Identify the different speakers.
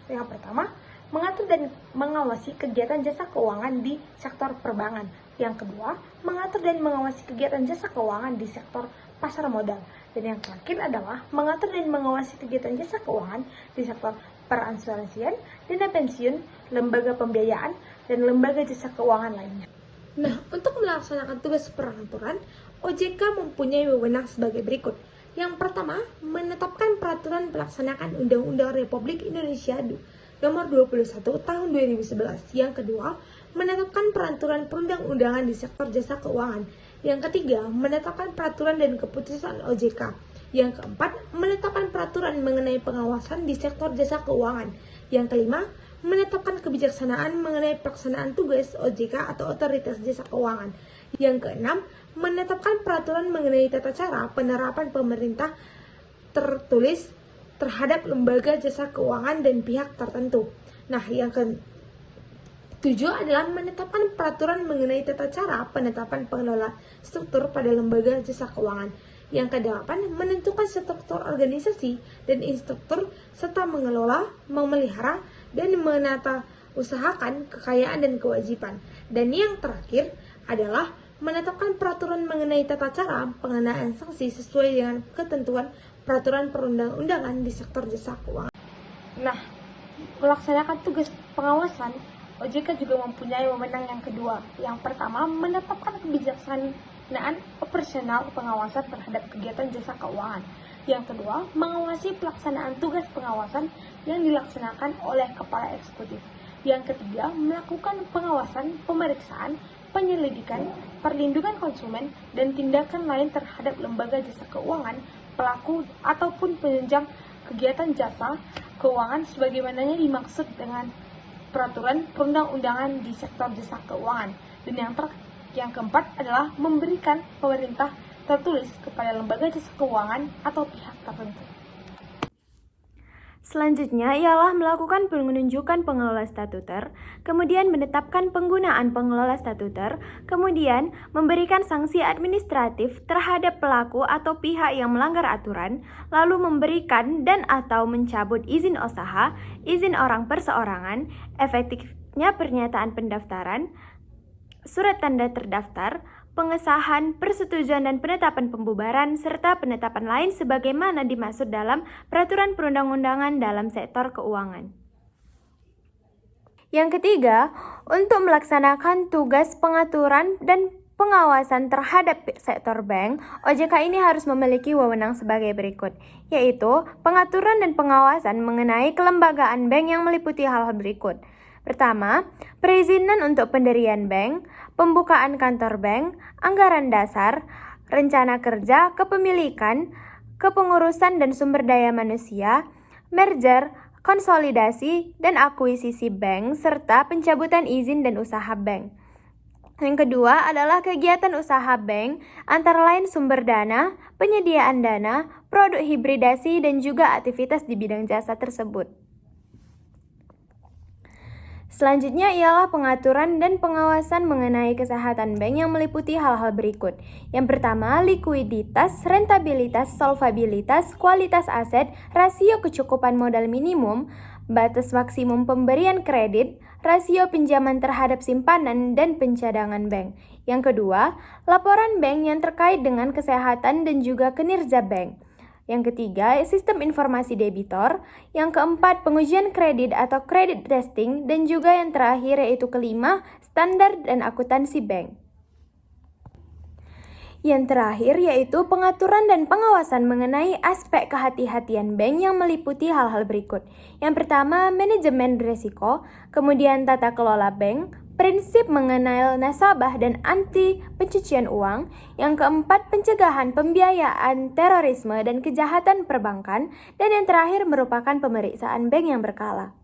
Speaker 1: Yang pertama, mengatur dan mengawasi kegiatan jasa keuangan di sektor perbankan. Yang kedua, mengatur dan mengawasi kegiatan jasa keuangan di sektor pasar modal. Dan yang terakhir adalah mengatur dan mengawasi kegiatan jasa keuangan di sektor perasuransian, dana pensiun, lembaga pembiayaan, dan lembaga jasa keuangan lainnya. Nah, untuk melaksanakan tugas peraturan, OJK mempunyai wewenang sebagai berikut. Yang pertama, menetapkan peraturan pelaksanaan Undang-Undang Republik Indonesia Nomor 21 Tahun 2011. Yang kedua, menetapkan peraturan perundang-undangan di sektor jasa keuangan. Yang ketiga, menetapkan peraturan dan keputusan OJK. Yang keempat, menetapkan peraturan mengenai pengawasan di sektor jasa keuangan. Yang kelima, menetapkan kebijaksanaan mengenai pelaksanaan tugas OJK atau Otoritas Jasa Keuangan. Yang keenam, menetapkan peraturan mengenai tata cara penerapan pemerintah tertulis terhadap lembaga jasa keuangan dan pihak tertentu. Nah, yang ketujuh adalah menetapkan peraturan mengenai tata cara penetapan pengelola struktur pada lembaga jasa keuangan. Yang kedelapan, menentukan struktur organisasi dan instruktur serta mengelola, memelihara, dan menata usahakan kekayaan dan kewajiban. Dan yang terakhir adalah menetapkan peraturan mengenai tata cara pengenaan sanksi sesuai dengan ketentuan peraturan perundang-undangan di sektor jasa keuangan. Nah, melaksanakan tugas pengawasan, OJK juga mempunyai wewenang yang kedua. Yang pertama, menetapkan kebijaksanaan operasional pengawasan terhadap kegiatan jasa keuangan. Yang kedua, mengawasi pelaksanaan tugas pengawasan yang dilaksanakan oleh Kepala Eksekutif. Yang ketiga, melakukan pengawasan, pemeriksaan, penyelidikan, perlindungan konsumen, dan tindakan lain terhadap lembaga jasa keuangan, pelaku ataupun penunjang kegiatan jasa keuangan sebagaimana dimaksud dengan peraturan perundang-undangan di sektor jasa keuangan. Dan yang keempat adalah memberikan pemerintah tertulis kepada lembaga jasa keuangan atau pihak tertentu.
Speaker 2: Selanjutnya ialah melakukan penunjukan pengelola statuter, kemudian menetapkan penggunaan pengelola statuter, kemudian memberikan sanksi administratif terhadap pelaku atau pihak yang melanggar aturan, lalu memberikan dan atau mencabut izin usaha, izin orang perseorangan, efektifnya pernyataan pendaftaran, surat tanda terdaftar, pengesahan, persetujuan dan penetapan pembubaran, serta penetapan lain sebagaimana dimaksud dalam peraturan perundang-undangan dalam sektor keuangan. Yang ketiga, untuk melaksanakan tugas pengaturan dan pengawasan terhadap sektor bank, OJK ini harus memiliki wewenang sebagai berikut, yaitu pengaturan dan pengawasan mengenai kelembagaan bank yang meliputi hal-hal berikut. Pertama, perizinan untuk pendirian bank, pembukaan kantor bank, anggaran dasar, rencana kerja, kepemilikan, kepengurusan dan sumber daya manusia, merger, konsolidasi, dan akuisisi bank, serta pencabutan izin dan usaha bank. Yang kedua adalah kegiatan usaha bank, antara lain sumber dana, penyediaan dana, produk hibridasi, dan juga aktivitas di bidang jasa tersebut. Selanjutnya ialah pengaturan dan pengawasan mengenai kesehatan bank yang meliputi hal-hal berikut. Yang pertama, likuiditas, rentabilitas, solvabilitas, kualitas aset, rasio kecukupan modal minimum, batas maksimum pemberian kredit, rasio pinjaman terhadap simpanan dan pencadangan bank. Yang kedua, laporan bank yang terkait dengan kesehatan dan juga kinerja bank. Yang ketiga, sistem informasi debitor. Yang keempat, pengujian kredit atau credit testing. Dan juga yang terakhir yaitu kelima, standar dan akuntansi bank. Yang terakhir yaitu pengaturan dan pengawasan mengenai aspek kehati-hatian bank yang meliputi hal-hal berikut. Yang pertama, manajemen risiko, kemudian tata kelola bank, prinsip mengenai nasabah dan anti pencucian uang. Yang keempat, pencegahan pembiayaan terorisme dan kejahatan perbankan. Dan yang terakhir merupakan pemeriksaan bank yang berkala.